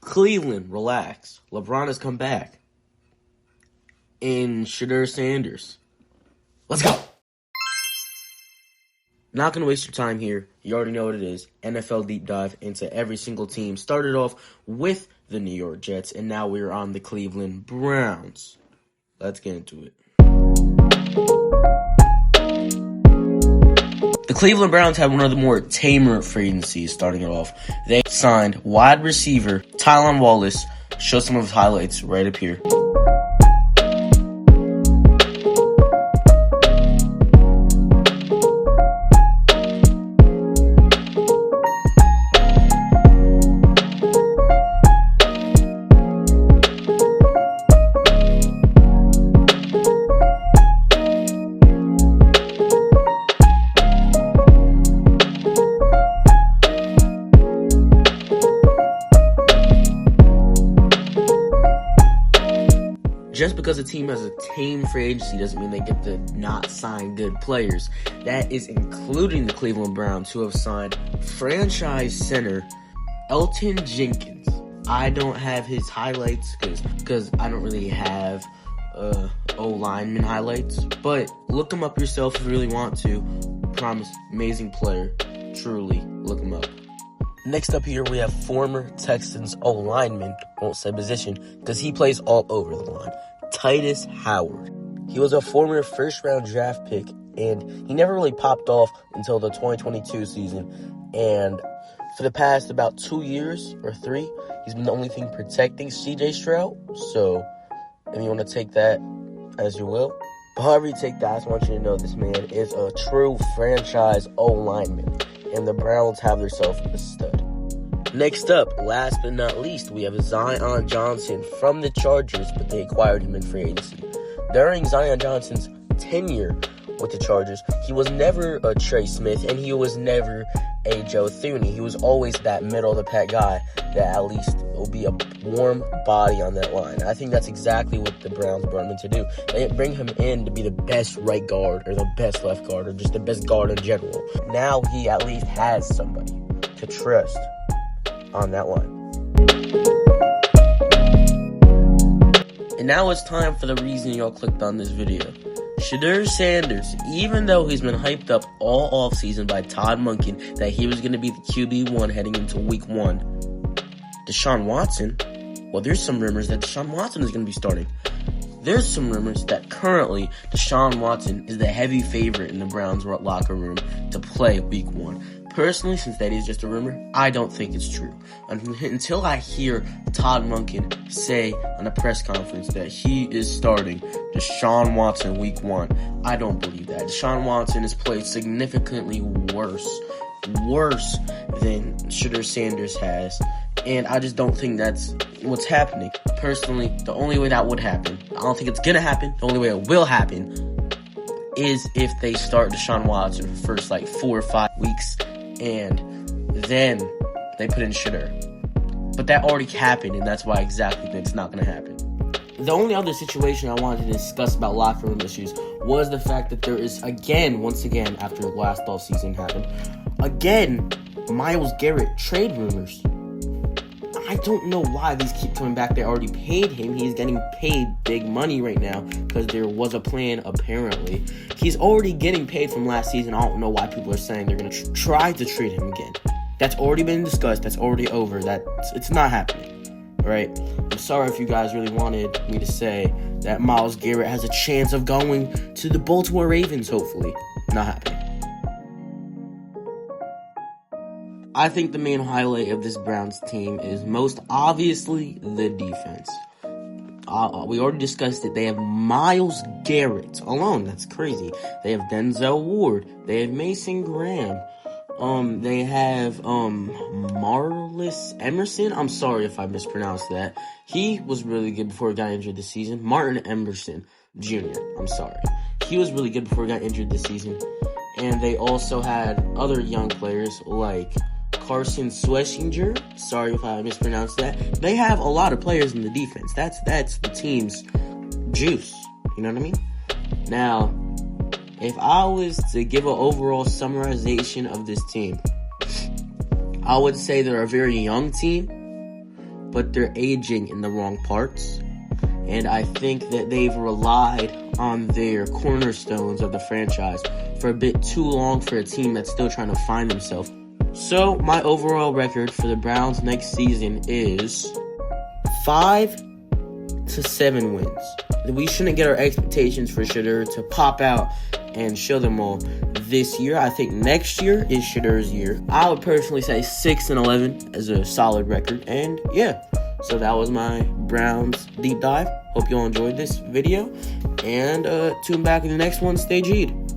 Cleveland, relax. LeBron has come back. And Shadur Sanders. Let's go. Not going to waste your time here. You already know what it is. NFL deep dive into every single team. Started off with the New York Jets, and now we're on the Cleveland Browns. Let's get into it. The Cleveland Browns had one of the more tamer free agencies starting it off. They signed wide receiver Tylan Wallace. Show some of his highlights right up here. Just because a team has a tame free agency doesn't mean they get to not sign good players. That is including the Cleveland Browns, who have signed franchise center Elton Jenkins. I don't have his highlights because I don't really have O-lineman highlights. But look him up yourself if you really want to. Promise, amazing player. Truly, look him up. Next up here, we have former Texans O-lineman, won't say position, because he plays all over the line, Titus Howard. He was a former first-round draft pick, and he never really popped off until the 2022 season. And for the past about 2 years or 3, he's been the only thing protecting C.J. Stroud. So, if you want to take that as you will. But however you take that, I just want you to know this man is a true franchise O-lineman. And the Browns have themselves a stud. Next up, last but not least, we have Zion Johnson from the Chargers, but they acquired him in free agency. During Zion Johnson's tenure with the Chargers, he was never a Trey Smith, and he was never a Joe Thuney. He was always that middle-of-the-pack guy that at least will be a warm body on that line. I think that's exactly what the Browns brought him in to do. They didn't bring him in to be the best right guard or the best left guard or just the best guard in general. Now he at least has somebody to trust on that line. And now it's time for the reason y'all clicked on this video. Shadur Sanders, even though he's been hyped up all offseason by Todd Monken that he was going to be the QB1 heading into week 1, Deshaun Watson, well, there's some rumors that Deshaun Watson is going to be starting. There's some rumors that currently Deshaun Watson is the heavy favorite in the Browns locker room to play week 1. Personally, since that is just a rumor, I don't think it's true. Until I hear Todd Monken say on a press conference that he is starting Deshaun Watson week 1, I don't believe that. Deshaun Watson has played significantly worse than Shadur Sanders has. And I just don't think that's what's happening. Personally, the only way that would happen, I don't think it's going to happen, the only way it will happen is if they start Deshaun Watson for the first 4 or 5 weeks and then they put in Shadur. But that already happened, and that's why exactly it's not going to happen. The only other situation I wanted to discuss about locker room issues was the fact that there is, once again, after last offseason happened, Myles Garrett trade rumors. I don't know why these keep coming back. They already paid him. He's getting paid big money right now because there was a plan, apparently. He's already getting paid from last season. I don't know why people are saying they're going to try to trade him again. That's already been discussed. That's already over. It's not happening. All right? I'm sorry if you guys really wanted me to say that Myles Garrett has a chance of going to the Baltimore Ravens, hopefully. Not happening. I think the main highlight of this Browns team is most obviously the defense. We already discussed it. They have Myles Garrett alone. That's crazy. They have Denzel Ward. They have Mason Graham. They have Marlis Emerson. I'm sorry if I mispronounced that. He was really good before he got injured this season. Martin Emerson Jr. I'm sorry. He was really good before he got injured this season. And they also had other young players like Carson Schlesinger. Sorry if I mispronounced that. They have a lot of players in the defense. That's the team's juice. You know what I mean? Now, if I was to give an overall summarization of this team, I would say they're a very young team but they're aging in the wrong parts. And I think that they've relied on their cornerstones of the franchise for a bit too long for a team that's still trying to find themselves. So, my overall record for the Browns next season is 5 to 7 wins. We shouldn't get our expectations for Shedeur to pop out and show them all this year. I think next year is Shedeur's year. I would personally say 6-11 as a solid record. And yeah, so that was my Browns deep dive. Hope you all enjoyed this video. And tune back in the next one. Stay G'd.